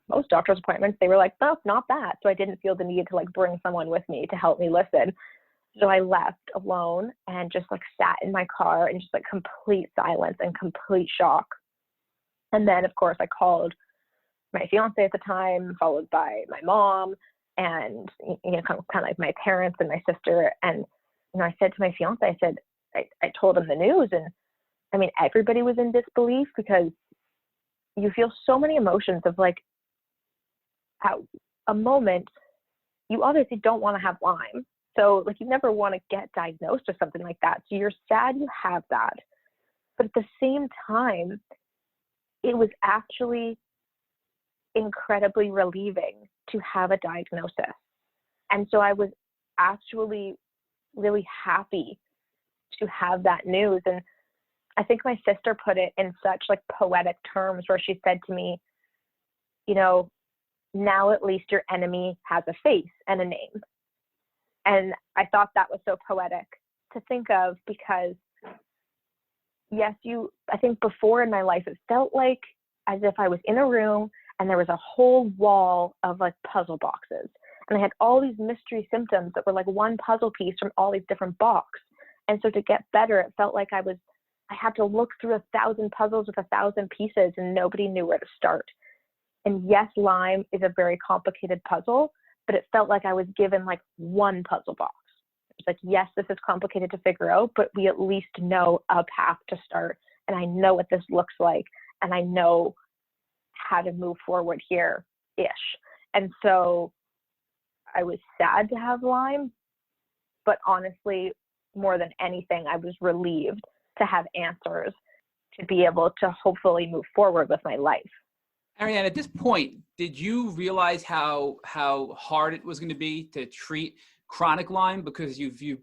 C: most doctor's appointments, they were like, no, not that. So I didn't feel the need to like bring someone with me to help me listen. So I left alone and just like sat in my car in just like complete silence and complete shock. And then, of course, I called my fiance at the time, followed by my mom and, kind of like my parents and my sister. And, I said to my fiance, I said, I told him the news. And I mean, everybody was in disbelief because you feel so many emotions of like, at a moment, you obviously don't want to have Lyme. So like, you never want to get diagnosed with something like that. So you're sad you have that. But at the same time, it was actually incredibly relieving to have a diagnosis. And so I was actually really happy to have that news. And I think my sister put it in such like poetic terms where she said to me, now at least your enemy has a face and a name. And I thought that was so poetic to think of because yes, I think before in my life, it felt like as if I was in a room and there was a whole wall of like puzzle boxes. And I had all these mystery symptoms that were like one puzzle piece from all these different boxes. And so to get better, it felt like I had to look through 1,000 puzzles with 1,000 pieces and nobody knew where to start. And yes, Lyme is a very complicated puzzle, but it felt like I was given like one puzzle box. It's like, yes, this is complicated to figure out, but we at least know a path to start. And I know what this looks like. And I know how to move forward here-ish. And so I was sad to have Lyme, but honestly, more than anything, I was relieved to have answers to be able to hopefully move forward with my life.
B: Arianne, at this point, did you realize how hard it was going to be to treat chronic Lyme? Because you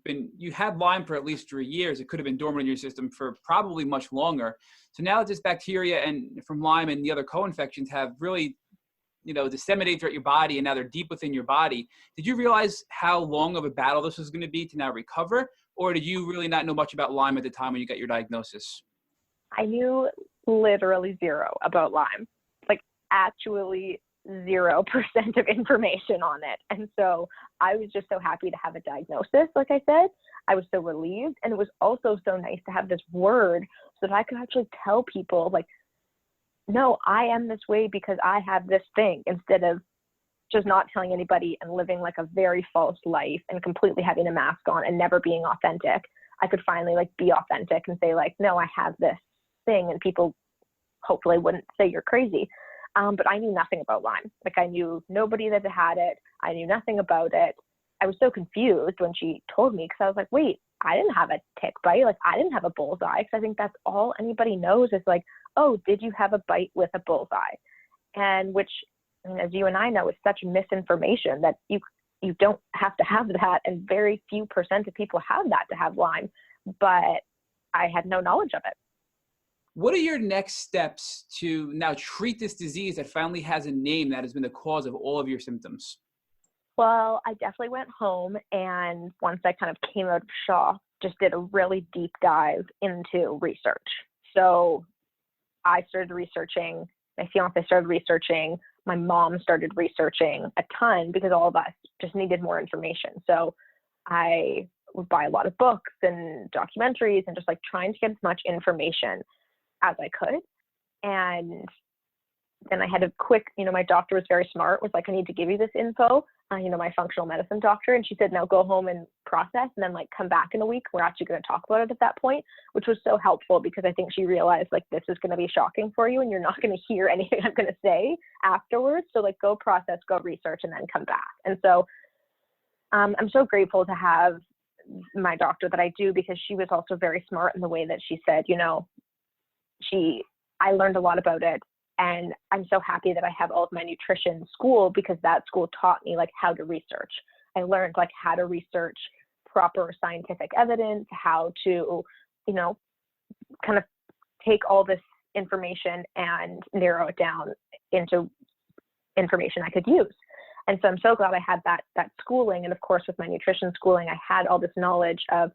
B: had Lyme for at least 3 years. It could have been dormant in your system for probably much longer. So now that this bacteria and from Lyme and the other co-infections have really, disseminated throughout your body and now they're deep within your body, did you realize how long of a battle this was going to be to now recover? Or did you really not know much about Lyme at the time when you got your diagnosis?
C: I knew literally zero about Lyme. Actually 0% of information on it. And so I was just so happy to have a diagnosis. Like I said, I was so relieved. And it was also so nice to have this word so that I could actually tell people like, no, I am this way because I have this thing, instead of just not telling anybody and living like a very false life and completely having a mask on and never being authentic. I could finally like be authentic and say like, no, I have this thing, and people hopefully wouldn't say you're crazy. But I knew nothing about Lyme. Like, I knew nobody that had it. I knew nothing about it. I was so confused when she told me, because I was like, wait, I didn't have a tick bite. Like, I didn't have a bullseye. Because I think that's all anybody knows is like, oh, did you have a bite with a bullseye? And which, I mean, as you and I know, is such misinformation that you don't have to have that. And very few % of people have that to have Lyme. But I had no knowledge of it.
B: What are your next steps to now treat this disease that finally has a name that has been the cause of all of your symptoms?
C: Well, I definitely went home, and once I kind of came out of shock, just did a really deep dive into research. So I started researching, my fiance started researching, my mom started researching a ton, because all of us just needed more information. So I would buy a lot of books and documentaries and just like trying to get as much information as I could. And then I had a quick, my doctor was very smart, was like, I need to give you this info, my functional medicine doctor. And she said, now go home and process, and then like come back in a week. We're actually going to talk about it at that point, which was so helpful, because I think she realized like, this is going to be shocking for you and you're not going to hear anything I'm going to say afterwards. So like, go process, go research, and then come back. And so I'm so grateful to have my doctor that I do, because she was also very smart in the way that she said, I learned a lot about it. And I'm so happy that I have all of my nutrition school, because that school taught me like how to research. I learned like how to research proper scientific evidence, how to, kind of take all this information and narrow it down into information I could use. And so I'm so glad I had that schooling. And of course, with my nutrition schooling, I had all this knowledge of,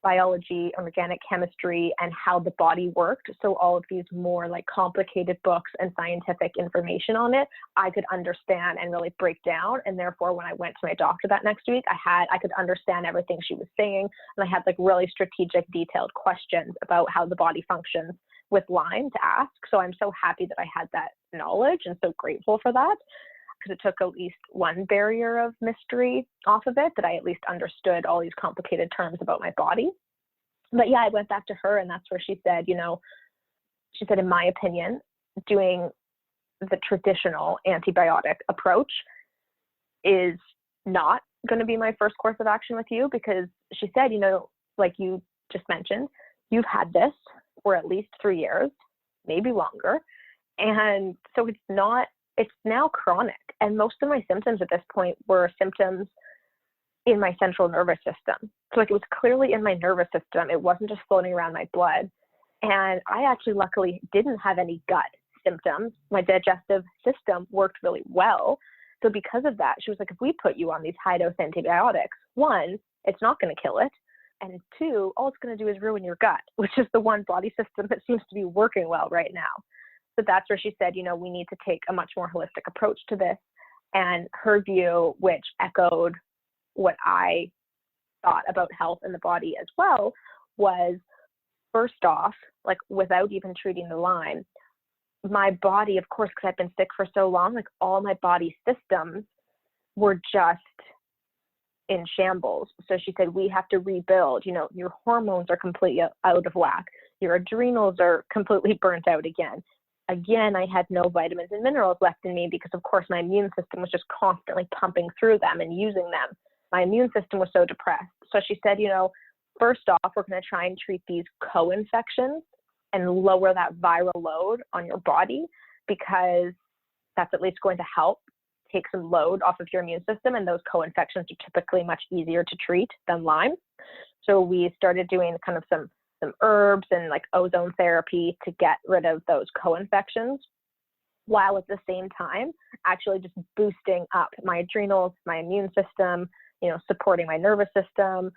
C: biology, organic chemistry, and how the body worked. So all of these more like complicated books and scientific information on it, I could understand and really break down. And therefore, when I went to my doctor that next week, I could understand everything she was saying. And I had like really strategic, detailed questions about how the body functions with Lyme to ask. So I'm so happy that I had that knowledge, and so grateful for that, because it took at least one barrier of mystery off of it, that I at least understood all these complicated terms about my body. But yeah, I went back to her, and that's where she said, she said, in my opinion, doing the traditional antibiotic approach is not going to be my first course of action with you, because she said, like you just mentioned, you've had this for at least 3 years, maybe longer. And so it's now chronic. And most of my symptoms at this point were symptoms in my central nervous system. So like, it was clearly in my nervous system. It wasn't just floating around my blood. And I actually luckily didn't have any gut symptoms. My digestive system worked really well. So because of that, she was like, if we put you on these high dose antibiotics, 1, it's not going to kill it. And 2, all it's going to do is ruin your gut, which is the one body system that seems to be working well right now. So that's where she said, we need to take a much more holistic approach to this. And her view, which echoed what I thought about health in the body as well, was first off, like without even treating the Lyme, my body, of course, because I've been sick for so long, like all my body systems were just in shambles. So she said, we have to rebuild, your hormones are completely out of whack. Your adrenals are completely burnt out again. Again, I had no vitamins and minerals left in me, because of course my immune system was just constantly pumping through them and using them. My immune system was so depressed. So she said, first off, we're going to try and treat these co-infections and lower that viral load on your body, because that's at least going to help take some load off of your immune system. And those co-infections are typically much easier to treat than Lyme. So we started doing kind of some herbs and like ozone therapy to get rid of those co-infections, while at the same time actually just boosting up my adrenals, my immune system, supporting my nervous system,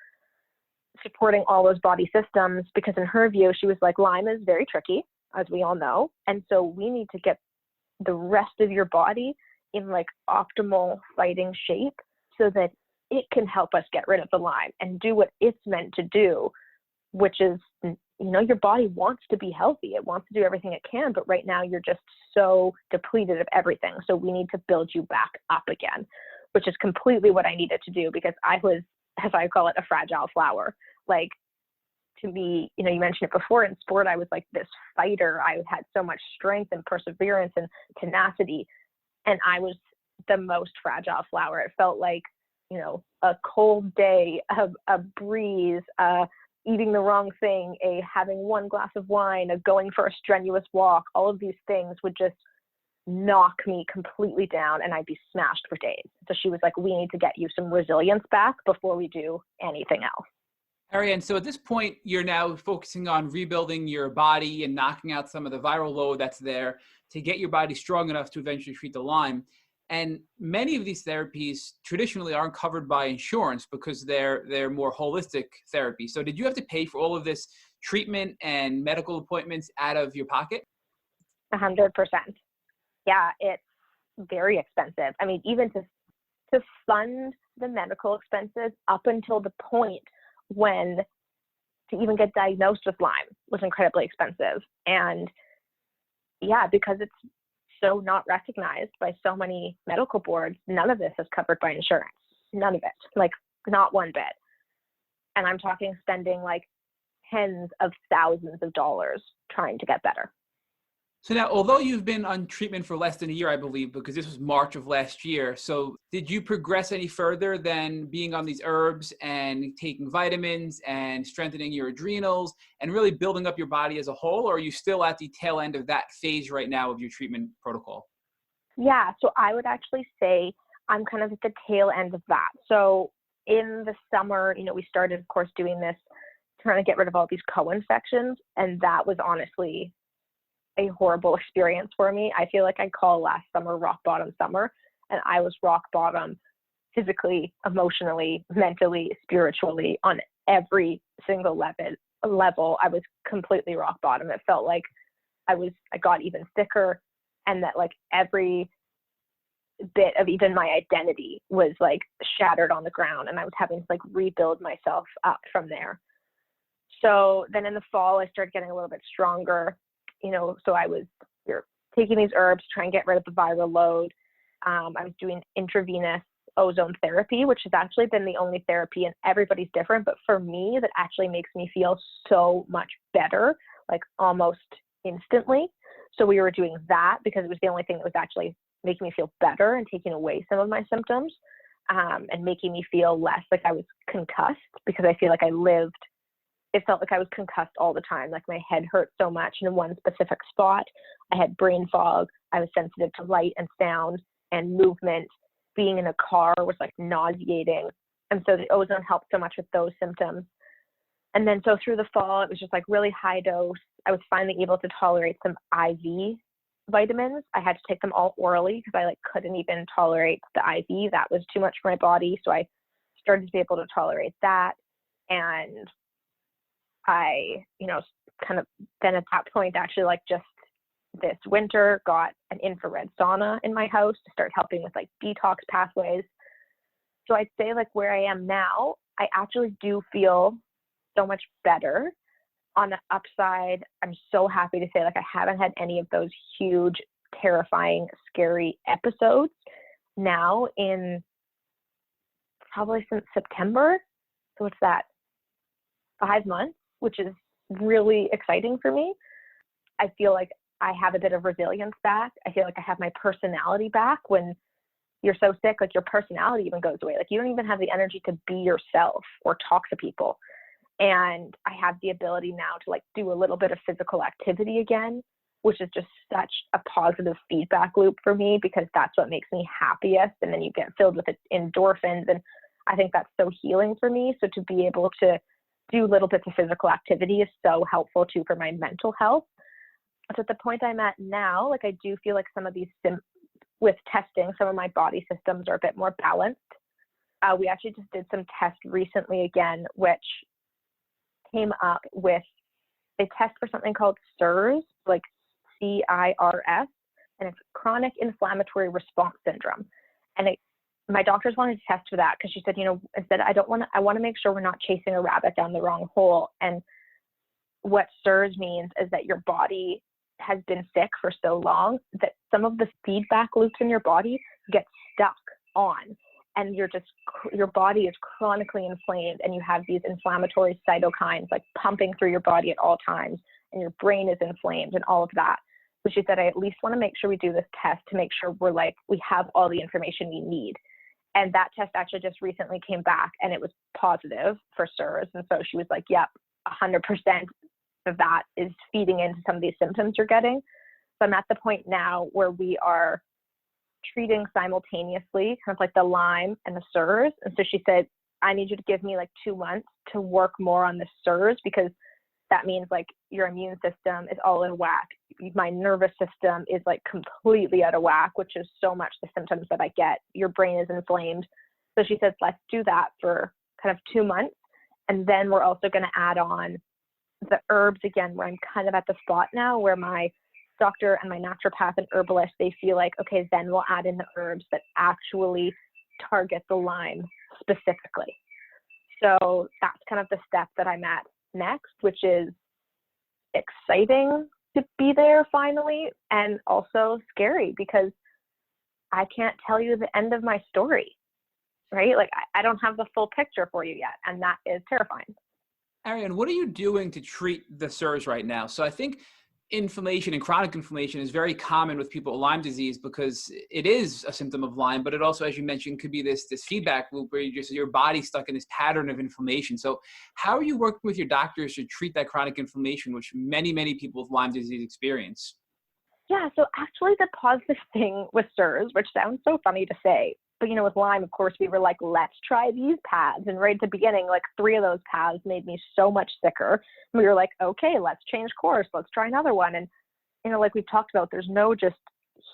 C: supporting all those body systems. Because in her view, she was like, Lyme is very tricky, as we all know. And so we need to get the rest of your body in like optimal fighting shape, so that it can help us get rid of the Lyme and do what it's meant to do, which is, your body wants to be healthy. It wants to do everything it can, but right now you're just so depleted of everything. So we need to build you back up again, which is completely what I needed to do, because I was, as I call it, a fragile flower. Like to me, you know, you mentioned it before, in sport, I was like this fighter. I had so much strength and perseverance and tenacity, and I was the most fragile flower. It felt like, you know, a cold day, a breeze, eating the wrong thing, having one glass of wine, going for a strenuous walk. All of these things would just knock me completely down, and I'd be smashed for days. So she was like, we need to get you some resilience back before we do anything else.
B: Arianne, so at this point, you're now focusing on rebuilding your body and knocking out some of the viral load that's there to get your body strong enough to eventually treat the Lyme. And many of these therapies traditionally aren't covered by insurance because they're more holistic therapy. So did you have to pay for all of this treatment and medical appointments out of your pocket?
C: 100%. Yeah, it's very expensive. I mean, even to fund the medical expenses up until the point when to even get diagnosed with Lyme was incredibly expensive. And yeah, because it's so not recognized by so many medical boards, none of this is covered by insurance. None of it, like not one bit. And I'm talking spending like tens of thousands of dollars trying to get better.
B: So now, although you've been on treatment for less than a year, I believe, because this was March of last year, so did you progress any further than being on these herbs and taking vitamins and strengthening your adrenals and really building up your body as a whole, or are you still at the tail end of that phase right now of your treatment protocol?
C: Yeah, so I would actually say I'm kind of at the tail end of that. So in the summer, you know, we started, of course, doing this, trying to get rid of all these co-infections, and that was honestly a horrible experience for me. I feel like I call last summer rock bottom summer, and I was rock bottom physically, emotionally, mentally, spiritually, on every single level. I was completely rock bottom. It felt like I got even sicker, and that like every bit of even my identity was like shattered on the ground, and I was having to like rebuild myself up from there. So then in the fall, I started getting a little bit stronger. You know, so you're taking these herbs, trying to get rid of the viral load. I was doing intravenous ozone therapy, which has actually been the only therapy, and everybody's different. But for me, that actually makes me feel so much better, like almost instantly. So we were doing that because it was the only thing that was actually making me feel better and taking away some of my symptoms, and making me feel less like I was concussed, because I feel like it felt like I was concussed all the time. Like my head hurt so much in one specific spot. I had brain fog. I was sensitive to light and sound and movement. Being in a car was like nauseating. And so the ozone helped so much with those symptoms. And then so through the fall, it was just like really high dose. I was finally able to tolerate some IV vitamins. I had to take them all orally because I like couldn't even tolerate the IV. That was too much for my body. So I started to be able to tolerate that. And I, you know, kind of then at that point, actually, like just this winter, got an infrared sauna in my house to start helping with like detox pathways. So I'd say like where I am now, I actually do feel so much better. On the upside, I'm so happy to say like I haven't had any of those huge, terrifying, scary episodes now in probably since September. So what's that? 5 months, which is really exciting for me. I feel like I have a bit of resilience back. I feel like I have my personality back. When you're so sick, like your personality even goes away. Like you don't even have the energy to be yourself or talk to people. And I have the ability now to like do a little bit of physical activity again, which is just such a positive feedback loop for me, because that's what makes me happiest. And then you get filled with endorphins. And I think that's so healing for me. So to be able to do little bits of physical activity is so helpful too for my mental health. So at the point I'm at now, like I do feel like some of these with testing, some of my body systems are a bit more balanced. We actually just did some tests recently again, which came up with a test for something called CIRS, like CIRS, and it's chronic inflammatory response syndrome. And my doctors wanted to test for that because she said, you know, instead I want to make sure we're not chasing a rabbit down the wrong hole. And what CIRS means is that your body has been sick for so long that some of the feedback loops in your body get stuck on. and your body is chronically inflamed, and you have these inflammatory cytokines like pumping through your body at all times, and your brain is inflamed and all of that. So she said, I at least want to make sure we do this test to make sure we have all the information we need. And that test actually just recently came back, and it was positive for SIRS. And so she was like, yep, 100% of that is feeding into some of these symptoms you're getting. So I'm at the point now where we are treating simultaneously, kind of like the Lyme and the SIRS. And so she said, I need you to give me like 2 months to work more on the SIRS, because that means like your immune system is all in whack. My nervous system is like completely out of whack, which is so much the symptoms that I get. Your brain is inflamed. So she said, let's do that for kind of 2 months. And then we're also going to add on the herbs again, where I'm kind of at the spot now where my doctor and my naturopath and herbalist, they feel like, okay, then we'll add in the herbs that actually target the Lyme specifically. So that's kind of the step that I'm at next, which is exciting to be there finally, and also scary because I can't tell you the end of my story, right? Like I don't have the full picture for you yet, and that is terrifying.
B: Arianne, what are you doing to treat the SIRS right now? So I think inflammation and chronic inflammation is very common with people with Lyme disease because it is a symptom of Lyme, but it also, as you mentioned, could be this feedback loop where your body's stuck in this pattern of inflammation. So how are you working with your doctors to treat that chronic inflammation, which many, many people with Lyme disease experience?
C: Yeah, so actually the positive thing with SIRS, which sounds so funny to say, but with Lyme, of course, we were like, let's try these paths. And right at the beginning, like 3 of those paths made me so much sicker. We were like, okay, let's change course. Let's try another one. And, like we've talked about, there's no just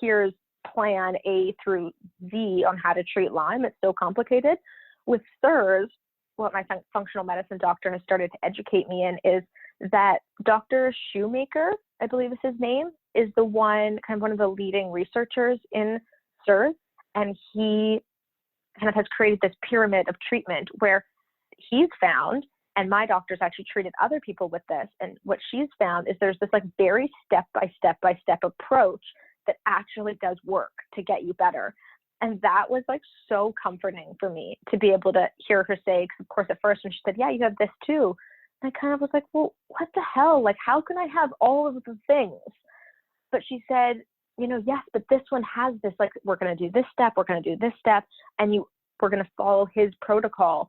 C: here's plan A through Z on how to treat Lyme. It's so complicated. With SIRS, what my functional medicine doctor has started to educate me in is that Dr. Shoemaker, I believe is his name, is one of the leading researchers in SIRS. And he kind of has created this pyramid of treatment where he's found, and my doctor's actually treated other people with this. And what she's found is there's this like very step-by-step approach that actually does work to get you better. And that was like so comforting for me to be able to hear her say, because of course at first when she said, yeah, you have this too. I kind of was like, well, what the hell? Like, how can I have all of the things? But she said, yes, but this one has this, like, we're going to do this step, we're going to do this step, and we're going to follow his protocol,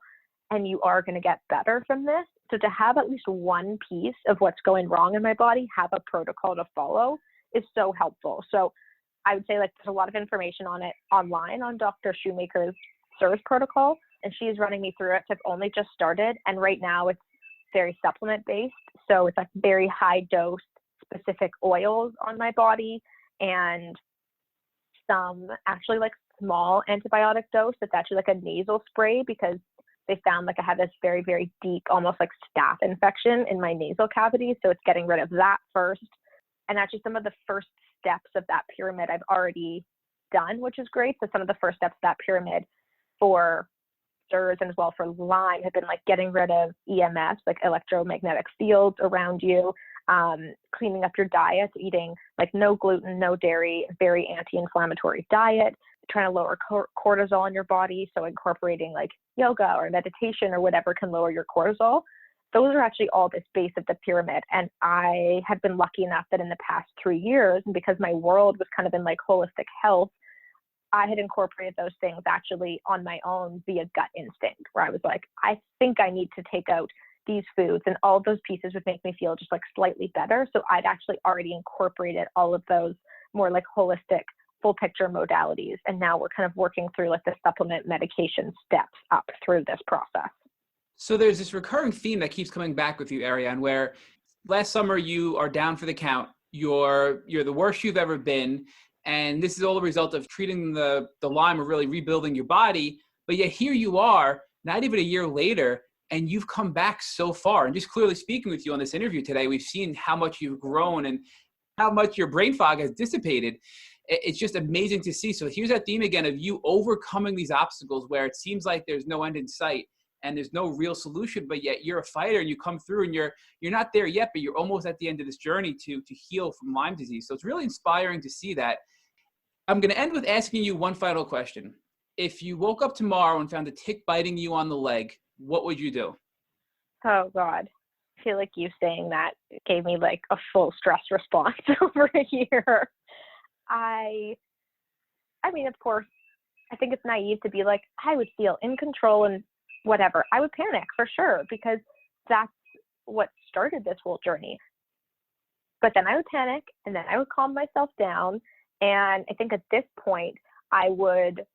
C: and you are going to get better from this. So to have at least one piece of what's going wrong in my body, have a protocol to follow is so helpful. So I would say like there's a lot of information on it online on Dr. Shoemaker's SIRS protocol, and she's running me through it. So I've only just started, and right now it's very supplement based. So it's like very high dose specific oils on my body, and some actually like small antibiotic dose that's actually like a nasal spray, because they found like I had this very, very deep, almost like staph infection in my nasal cavity. So it's getting rid of that first. And actually some of the first steps of that pyramid I've already done, which is great. So some of the first steps of that pyramid for SIRS and as well for Lyme have been like getting rid of EMFs, like electromagnetic fields around you, cleaning up your diet, eating like no gluten, no dairy, very anti-inflammatory diet, trying to lower cortisol in your body. So incorporating like yoga or meditation or whatever can lower your cortisol. Those are actually all this base of the pyramid. And I have been lucky enough that in the past 3 years, and because my world was kind of in like holistic health, I had incorporated those things actually on my own via gut instinct, where I was like, I think I need to take out these foods, and all of those pieces would make me feel just like slightly better. So I'd actually already incorporated all of those more like holistic, full picture modalities. And now we're kind of working through like the supplement medication steps up through this process.
B: So there's this recurring theme that keeps coming back with you, Arianne, where last summer you are down for the count. You're the worst you've ever been. And this is all the result of treating the Lyme or really rebuilding your body. But yet here you are, not even a year later, and you've come back so far. And just clearly speaking with you on this interview today, we've seen how much you've grown and how much your brain fog has dissipated. It's just amazing to see. So here's that theme again of you overcoming these obstacles where it seems like there's no end in sight and there's no real solution, but yet you're a fighter and you come through and you're not there yet, but you're almost at the end of this journey to heal from Lyme disease. So it's really inspiring to see that. I'm going to end with asking you one final question. If you woke up tomorrow and found a tick biting you on the leg, what would you do?
C: Oh God. I feel like you saying that gave me like a full stress response over here. I mean, of course, I think it's naive to be like, I would feel in control and whatever. I would panic for sure, because that's what started this whole journey. But then I would panic, and then I would calm myself down. And I think at this point, I would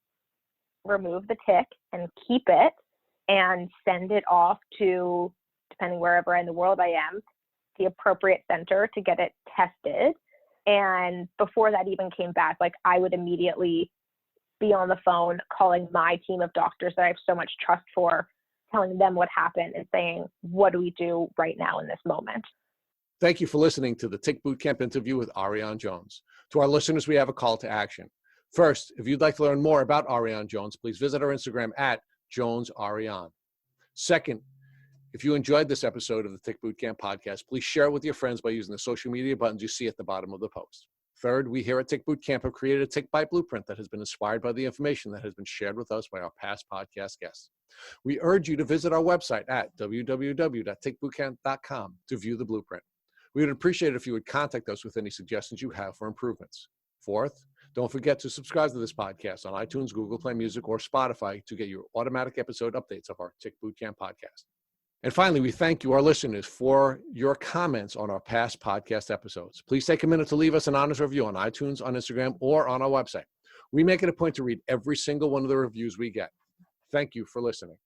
C: remove the tick and keep it and send it off to, depending wherever in the world I am, the appropriate center to get it tested. And before that even came back, like I would immediately be on the phone calling my team of doctors that I have so much trust for, telling them what happened and saying, what do we do right now in this moment?
A: Thank you for listening to the Tick Bootcamp interview with Arianne Jones. To our listeners, we have a call to action. First, if you'd like to learn more about Arianne Jones, please visit our Instagram at JonesArianne. Second, if you enjoyed this episode of the Tick Bootcamp podcast, please share it with your friends by using the social media buttons you see at the bottom of the post. Third, we here at Tick Bootcamp have created a Tick Bite Blueprint that has been inspired by the information that has been shared with us by our past podcast guests. We urge you to visit our website at www.tickbootcamp.com to view the blueprint. We would appreciate it if you would contact us with any suggestions you have for improvements. Fourth, don't forget to subscribe to this podcast on iTunes, Google Play Music, or Spotify to get your automatic episode updates of our Tick Bootcamp podcast. And finally, we thank you, our listeners, for your comments on our past podcast episodes. Please take a minute to leave us an honest review on iTunes, on Instagram, or on our website. We make it a point to read every single one of the reviews we get. Thank you for listening.